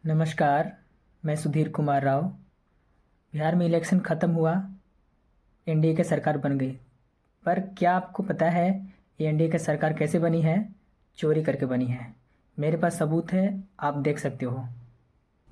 नमस्कार, मैं सुधीर कुमार राव। बिहार में इलेक्शन ख़त्म हुआ, एनडीए की सरकार बन गई। पर क्या आपको पता है ये एनडीए की सरकार कैसे बनी है? चोरी करके बनी है। मेरे पास सबूत है, आप देख सकते हो।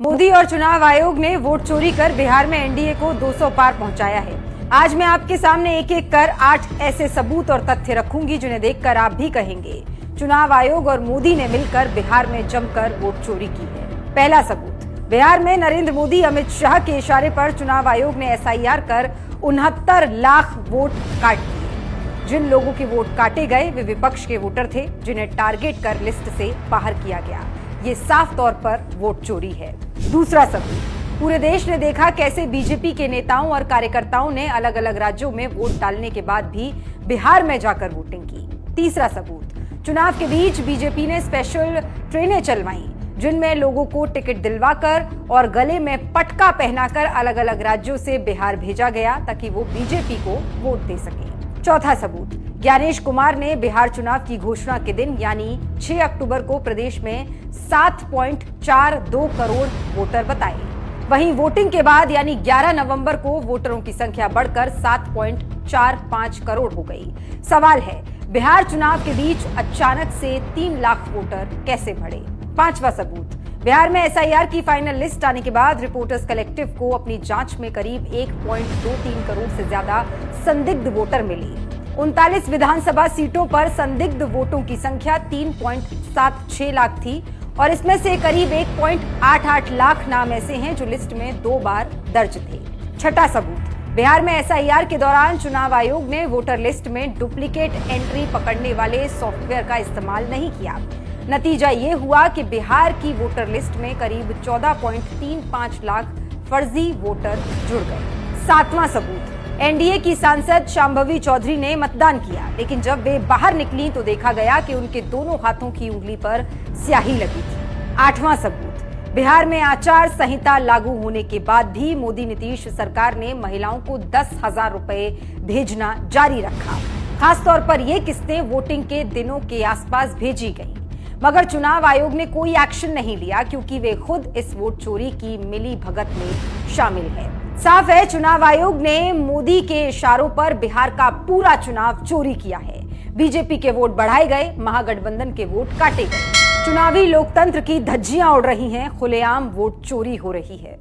मोदी और चुनाव आयोग ने वोट चोरी कर बिहार में एनडीए को 200 पार पहुंचाया है। आज मैं आपके सामने एक एक कर 8 ऐसे सबूत और तथ्य रखूंगी जिन्हें देखकर आप भी कहेंगे चुनाव आयोग और मोदी ने मिलकर बिहार में जमकर वोट चोरी की है। पहला सबूत, बिहार में नरेंद्र मोदी अमित शाह के इशारे पर चुनाव आयोग ने एसआईआर कर 69 लाख वोट काट दिए। जिन लोगों के वोट काटे गए वे विपक्ष के वोटर थे जिन्हें टारगेट कर लिस्ट से बाहर किया गया। ये साफ तौर पर वोट चोरी है। दूसरा सबूत, पूरे देश ने देखा कैसे बीजेपी के नेताओं और कार्यकर्ताओं ने अलग अलग राज्यों में वोट डालने के बाद भी बिहार में जाकर वोटिंग की। तीसरा सबूत, चुनाव के बीच बीजेपी ने स्पेशल ट्रेनें चलवाई जिनमें लोगों को टिकट दिलवाकर और गले में पटका पहनाकर अलग अलग राज्यों से बिहार भेजा गया ताकि वो बीजेपी को वोट दे सके। चौथा सबूत, ज्ञानेश कुमार ने बिहार चुनाव की घोषणा के दिन यानी 6 अक्टूबर को प्रदेश में 7.42 करोड़ वोटर बताए। वहीं वोटिंग के बाद यानी 11 नवंबर को वोटरों की संख्या बढ़कर 7.45 करोड़ हो गई। सवाल है, बिहार चुनाव के बीच अचानक से 3 लाख वोटर कैसे बढ़े? पांचवा सबूत, बिहार में एसआईआर की फाइनल लिस्ट आने के बाद रिपोर्टर्स कलेक्टिव को अपनी जांच में करीब 1.23 करोड़ से ज्यादा संदिग्ध वोटर मिली। 39 विधानसभा सीटों पर संदिग्ध वोटों की संख्या 3.76 लाख थी और इसमें से करीब 1.88 लाख नाम ऐसे हैं जो लिस्ट में 2 बार दर्ज थे। छठा सबूत, बिहार में एसआईआर के दौरान चुनाव आयोग ने वोटर लिस्ट में डुप्लीकेट एंट्री पकड़ने वाले सॉफ्टवेयर का इस्तेमाल नहीं किया। नतीजा ये हुआ कि बिहार की वोटर लिस्ट में करीब 14.35 लाख फर्जी वोटर जुड़ गए। सातवां सबूत, एनडीए की सांसद शांभवी चौधरी ने मतदान किया लेकिन जब वे बाहर निकली तो देखा गया कि उनके दोनों हाथों की उंगली पर स्याही लगी थी। आठवां सबूत, बिहार में आचार संहिता लागू होने के बाद भी मोदी नीतीश सरकार ने महिलाओं को 10,000 रुपए भेजना जारी रखा। खासतौर पर ये किस्तें वोटिंग के दिनों के आसपास भेजी गई, मगर चुनाव आयोग ने कोई एक्शन नहीं लिया क्योंकि वे खुद इस वोट चोरी की मिली भगत में शामिल है। साफ है, चुनाव आयोग ने मोदी के इशारों पर बिहार का पूरा चुनाव चोरी किया है। बीजेपी के वोट बढ़ाए गए, महागठबंधन के वोट काटे गए। चुनावी लोकतंत्र की धज्जियां उड़ रही हैं, खुलेआम वोट चोरी हो रही है।